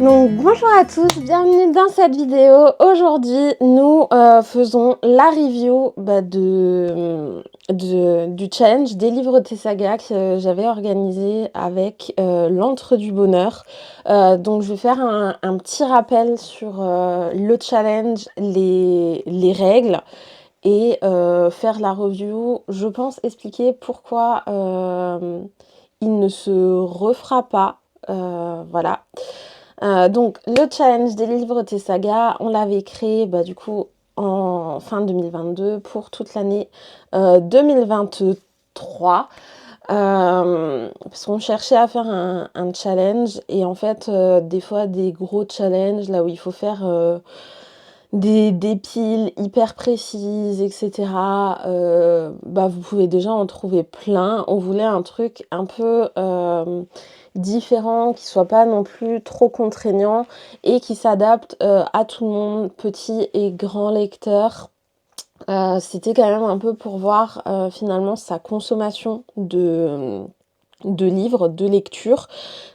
Donc bonjour à tous, bienvenue dans cette vidéo. Aujourd'hui, nous faisons la review du challenge Délivre tes sagas que j'avais organisé avec l'Antre du Bonheur. Donc je vais faire un petit rappel sur le challenge, les règles et faire la review. Je pense expliquer pourquoi il ne se refera pas. Voilà. Donc le challenge Délivre tes sagas, on l'avait créé du coup en fin 2022 pour toute l'année 2023. Parce qu'on cherchait à faire un challenge et en fait des fois des gros challenges là où il faut faire des piles hyper précises, etc. Vous pouvez déjà en trouver plein. On voulait un truc un peu différent, qui soit pas non plus trop contraignant et qui s'adapte à tout le monde, petit et grand lecteur. C'était quand même un peu pour voir finalement sa consommation de livres, de lecture,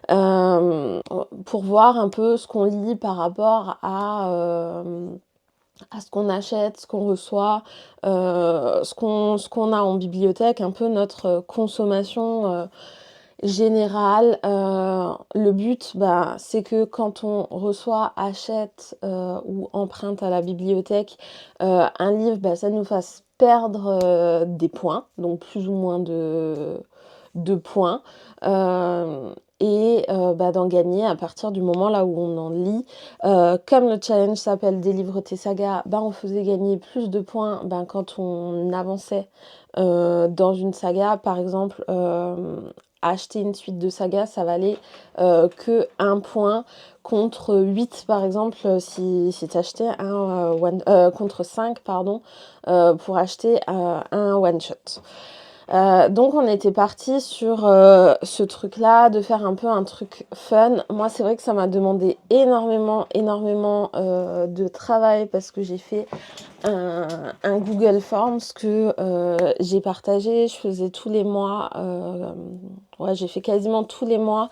pour voir un peu ce qu'on lit par rapport à ce qu'on achète, ce qu'on reçoit, ce qu'on a en bibliothèque, un peu notre consommation générale. Le but, c'est que quand on reçoit, achète ou emprunte à la bibliothèque un livre, ça nous fasse perdre des points, donc plus ou moins de points, et d'en gagner à partir du moment là où on en lit. Comme le challenge s'appelle Délivre tes sagas, on faisait gagner plus de points quand on avançait dans une saga. Par exemple, acheter une suite de sagas, ça valait que 1 point contre 8 par exemple si tu achetais contre 5 pardon, pour acheter un one shot. Donc on était parti sur ce truc là, de faire un peu un truc fun. Moi c'est vrai que ça m'a demandé énormément de travail, parce que j'ai fait un Google Forms que j'ai partagé. Je faisais tous les mois, j'ai fait quasiment tous les mois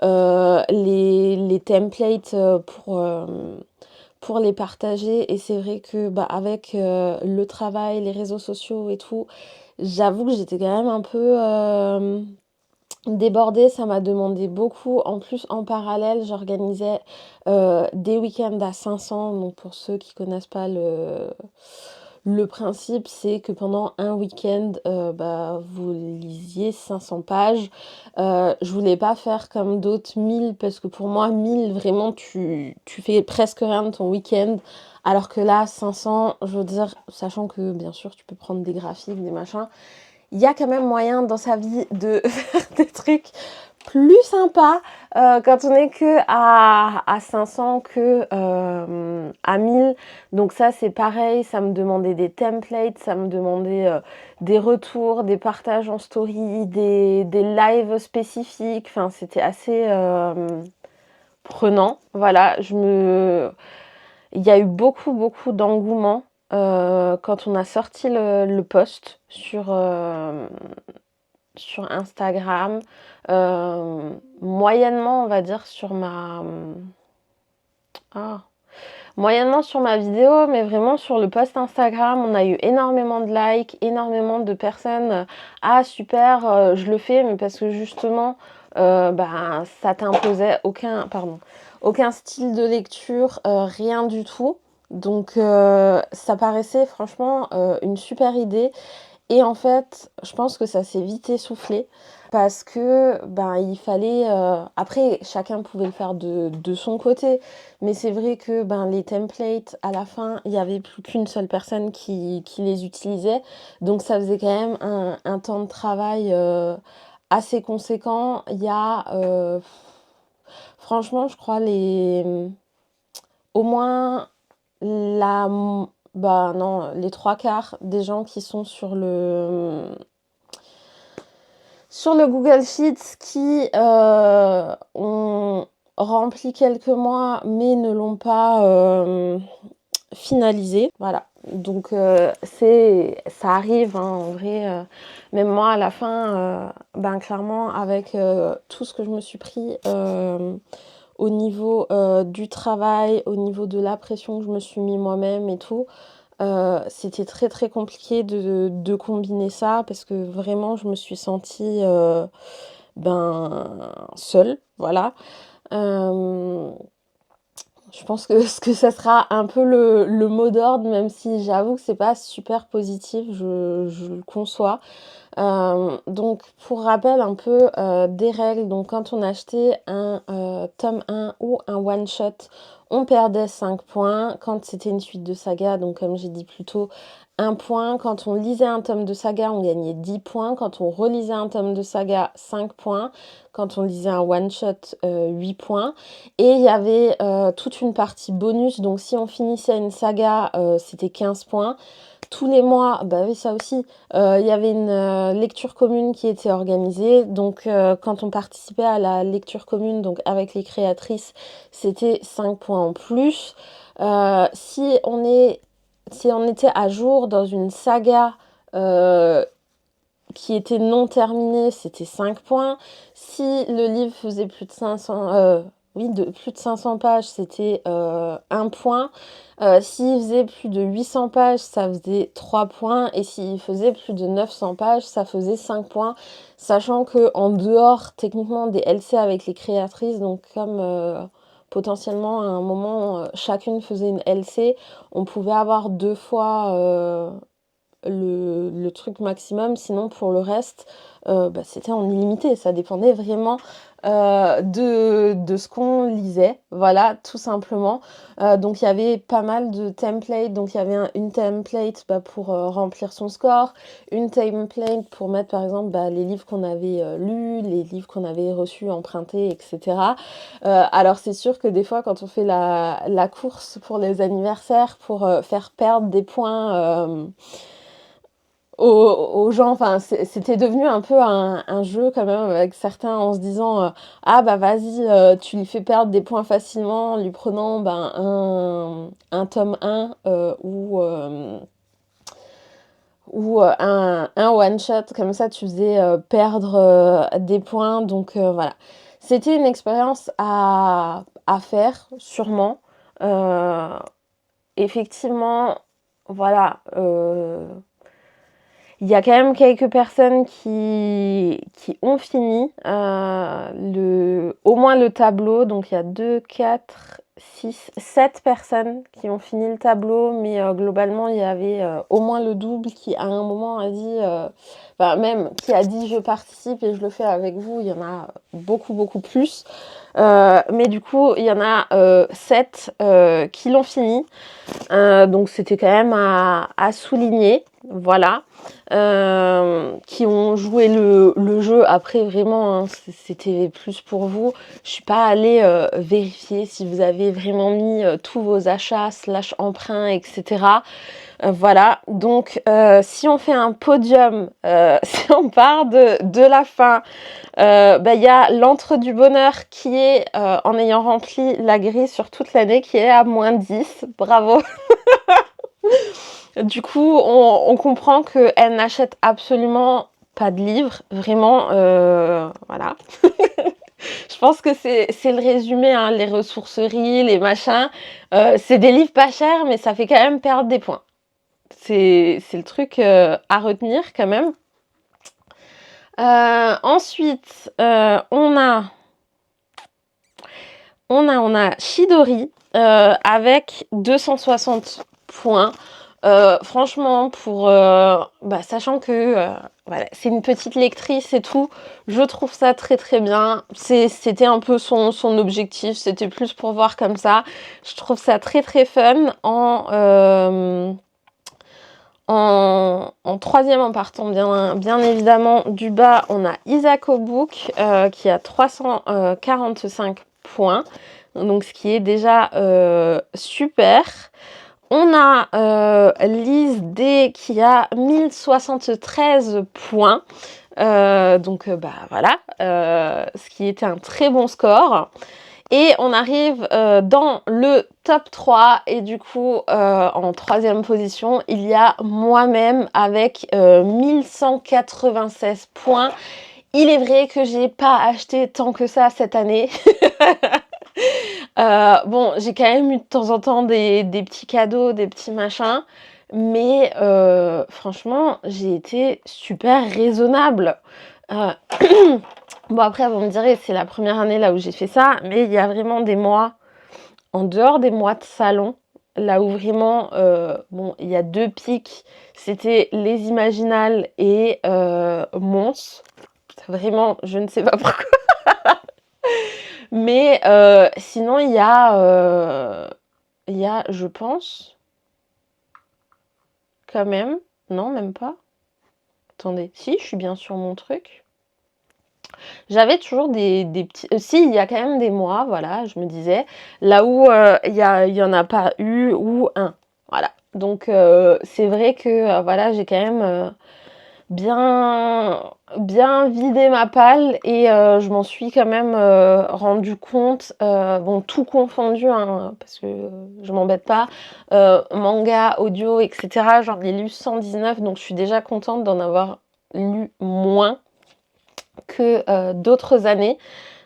les templates pour les partager. Et c'est vrai que avec le travail, les réseaux sociaux et tout, j'avoue que j'étais quand même un peu débordée. Ça m'a demandé beaucoup. En plus, en parallèle, j'organisais des week-ends à 500. Donc pour ceux qui connaissent pas le principe, c'est que pendant un week-end, vous lisiez 500 pages. Je voulais pas faire comme d'autres 1000, parce que pour moi 1000, vraiment tu fais presque rien de ton week-end. Alors que là 500, je veux dire, sachant que bien sûr tu peux prendre des graphiques, des machins, il y a quand même moyen dans sa vie de faire des trucs plus sympas quand on est que à 500 que à 1000. Donc ça c'est pareil, ça me demandait des templates, ça me demandait des retours, des partages en story, des lives spécifiques. Enfin c'était assez prenant. Voilà, il y a eu beaucoup d'engouement quand on a sorti le post sur Instagram. Moyennement, on va dire, moyennement sur ma vidéo, mais vraiment sur le post Instagram, on a eu énormément de likes, énormément de personnes. Ah super, je le fais, mais parce que justement, ça t'imposait aucun style de lecture, rien du tout. Donc ça paraissait franchement une super idée. Et en fait, je pense que ça s'est vite essoufflé, parce que il fallait... Après, chacun pouvait le faire de son côté, mais c'est vrai que les templates, à la fin, il n'y avait plus qu'une seule personne qui les utilisait. Donc ça faisait quand même un temps de travail assez conséquent. Il y a... franchement, je crois au moins les 3/4 des gens qui sont sur le Google Sheets, qui ont rempli quelques mois mais ne l'ont pas finalisé. Voilà, donc ça arrive, hein, en vrai. Même moi à la fin, clairement avec tout ce que je me suis pris au niveau du travail, au niveau de la pression que je me suis mis moi-même et tout. C'était très, très compliqué de combiner ça parce que vraiment je me suis sentie, seule, voilà. Hem, je pense que ce que ça sera un peu le mot d'ordre, même si j'avoue que c'est pas super positif, je le conçois. Donc pour rappel un peu, des règles, donc quand on achetait un, tome 1 ou un one shot, on perdait 5 points. Quand c'était une suite de saga, donc comme j'ai dit plus tôt, 1 point. Quand on lisait un tome de saga, on gagnait 10 points. Quand on relisait un tome de saga, 5 points. Quand on lisait un one shot, 8 points. Et il y avait, toute une partie bonus, donc si on finissait une saga, c'était 15 points. Tous les mois, bah oui, ça aussi, il y avait une lecture commune qui était organisée. Donc, quand on participait à la lecture commune, donc avec les créatrices, c'était 5 points en plus. Si on était à jour dans une saga qui était non terminée, c'était 5 points. Si le livre faisait plus de 500, plus de 500 pages, c'était 1 point. S'il faisait plus de 800 pages, ça faisait 3 points. Et s'il faisait plus de 900 pages, ça faisait 5 points. Sachant que en dehors, techniquement, des LC avec les créatrices, donc comme potentiellement à un moment, chacune faisait une LC, on pouvait avoir 2 fois le truc maximum. Sinon, pour le reste, c'était en illimité. Ça dépendait vraiment de ce qu'on lisait. Voilà, tout simplement. Donc, il y avait pas mal de templates. Donc, il y avait une template pour remplir son score, une template pour mettre, par exemple, les livres qu'on avait lus, les livres qu'on avait reçus, empruntés, etc. Alors, c'est sûr que des fois, quand on fait la course pour les anniversaires, pour faire perdre des points aux gens, enfin c'était devenu un peu un jeu quand même avec certains en se disant ah bah vas-y, tu lui fais perdre des points facilement en lui prenant un tome 1 ou un one shot, comme ça tu faisais perdre des points. Donc voilà, c'était une expérience à faire sûrement. Effectivement, voilà, il y a quand même quelques personnes qui ont fini au moins le tableau. Donc il y a 2, 4, 6, 7 personnes qui ont fini le tableau. Mais globalement, il y avait au moins le double qui à un moment a dit, même qui a dit je participe et je le fais avec vous. Il y en a beaucoup, beaucoup plus. Mais du coup, il y en a 7 qui l'ont fini. Donc c'était quand même à souligner. Voilà. Qui ont joué le jeu. Après, vraiment, hein, c'était plus pour vous. Je suis pas allée vérifier si vous avez vraiment mis tous vos achats / emprunts, etc. Voilà. Donc, si on fait un podium, si on part de la fin, il y a l'Antre du Bonheur qui est, en ayant rempli la grille sur toute l'année, qui est à -10. Bravo. Du coup, on comprend qu'elle n'achète absolument pas de livres, vraiment, voilà. Je pense que c'est le résumé, hein, les ressourceries, les machins, c'est des livres pas chers, mais ça fait quand même perdre des points. C'est le truc à retenir quand même. Ensuite, on a Chidori avec 260 points. Franchement, sachant que voilà, c'est une petite lectrice et tout, je trouve ça très très bien. C'était un peu son objectif, c'était plus pour voir comme ça. Je trouve ça très très fun. En troisième, en partant bien évidemment du bas, on a Isako Book qui a 345 points, donc ce qui est déjà super. On a Lise D qui a 1073 points. Voilà, ce qui était un très bon score. Et on arrive dans le top 3 et du coup en troisième position il y a moi-même avec 1196 points. Il est vrai que j'ai pas acheté tant que ça cette année. Bon, j'ai quand même eu de temps en temps des petits cadeaux, des petits machins, mais franchement, j'ai été super raisonnable. Heu, bon après vous me direz, c'est la première année là où j'ai fait ça, mais il y a vraiment des mois, en dehors des mois de salon, là où vraiment, bon, il y a 2 pics, c'était les Imaginales et Mons. Vraiment, je ne sais pas pourquoi. Mais sinon, il y a, je pense, quand même, non, même pas. Attendez, si, je suis bien sur mon truc. J'avais toujours des petits... si, il y a quand même des mois, voilà, je me disais, là où il y en a pas eu, ou un. Voilà. Donc, c'est vrai que, voilà, j'ai quand même bien, bien vidé ma palle et je m'en suis quand même rendu compte, bon, tout confondu, hein, parce que je m'embête pas, manga, audio, etc. J'en ai lu 119, donc je suis déjà contente d'en avoir lu moins que d'autres années,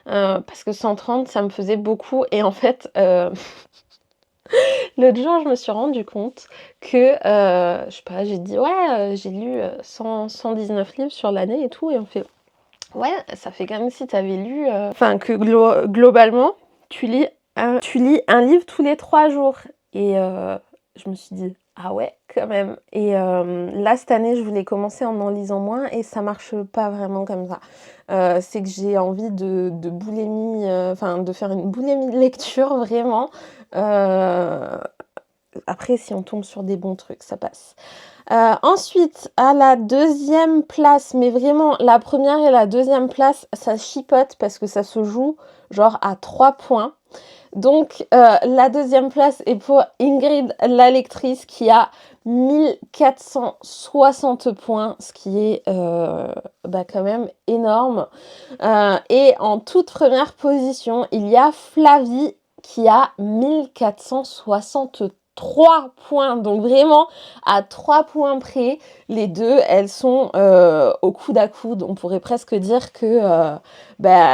parce que 130, ça me faisait beaucoup. Et en fait, l'autre jour, je me suis rendu compte que, je sais pas, j'ai dit, ouais, j'ai lu 119 livres sur l'année et tout, et on fait, ouais, ça fait comme si tu avais lu, enfin, que globalement, tu lis un livre tous les 3 jours. Et je me suis dit, ah ouais, quand même. Et là, cette année, je voulais commencer en lisant moins, et ça marche pas vraiment comme ça. C'est que j'ai envie de boulimie, enfin, de faire une boulimie de lecture, vraiment. Après, si on tombe sur des bons trucs, ça passe. Ensuite, à la deuxième place, mais vraiment la première et la deuxième place, ça chipote parce que ça se joue genre à 3 points. Donc la deuxième place est pour Ingrid la lectrice, qui a 1460 points, ce qui est quand même énorme. Et en toute première position, il y a Flavie qui a 1463 points. Donc vraiment, à 3 points près, les deux, elles sont au coude à coude. On pourrait presque dire que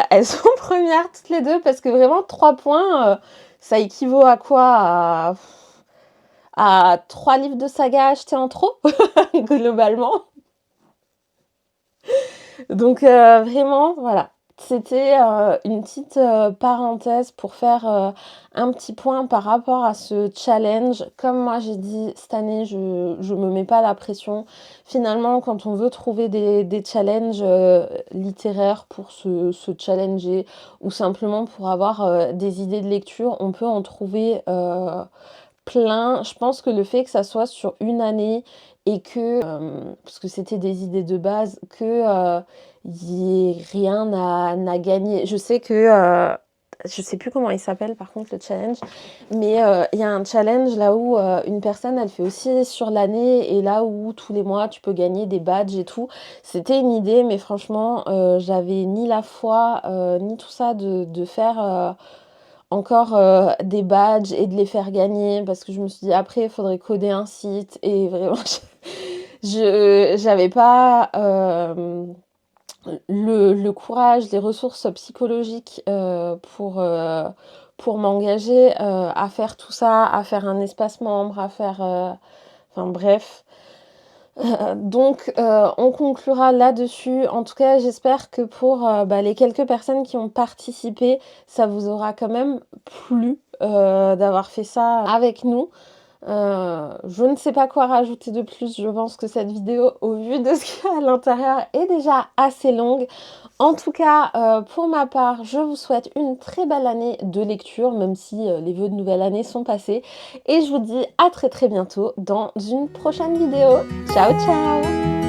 elles sont premières toutes les deux, parce que vraiment, 3 points, ça équivaut à quoi? À 3 livres de saga achetés en trop, globalement. Donc vraiment, voilà. C'était une petite parenthèse pour faire un petit point par rapport à ce challenge. Comme moi j'ai dit, cette année, je me mets pas la pression. Finalement, quand on veut trouver des challenges littéraires pour se challenger, ou simplement pour avoir des idées de lecture, on peut en trouver plein. Je pense que le fait que ça soit sur une année, et que, parce que c'était des idées de base, que y ait rien à gagner. Je sais que, je sais plus comment il s'appelle par contre le challenge, mais il y a un challenge là où une personne, elle fait aussi sur l'année, et là où tous les mois tu peux gagner des badges et tout. C'était une idée, mais franchement, j'avais ni la foi ni tout ça de faire encore des badges et de les faire gagner, parce que je me suis dit, après il faudrait coder un site, et vraiment j'avais pas le courage, les ressources psychologiques pour m'engager à faire tout ça, à faire un espace membre, à faire enfin bref. Donc on conclura là-dessus. En tout cas, j'espère que pour les quelques personnes qui ont participé, ça vous aura quand même plu d'avoir fait ça avec nous. Je ne sais pas quoi rajouter de plus. Je pense que cette vidéo, au vu de ce qu'il y a à l'intérieur, est déjà assez longue. En tout cas, pour ma part, je vous souhaite une très belle année de lecture, même si les vœux de nouvelle année sont passés. Et je vous dis à très très bientôt dans une prochaine vidéo. Ciao ciao!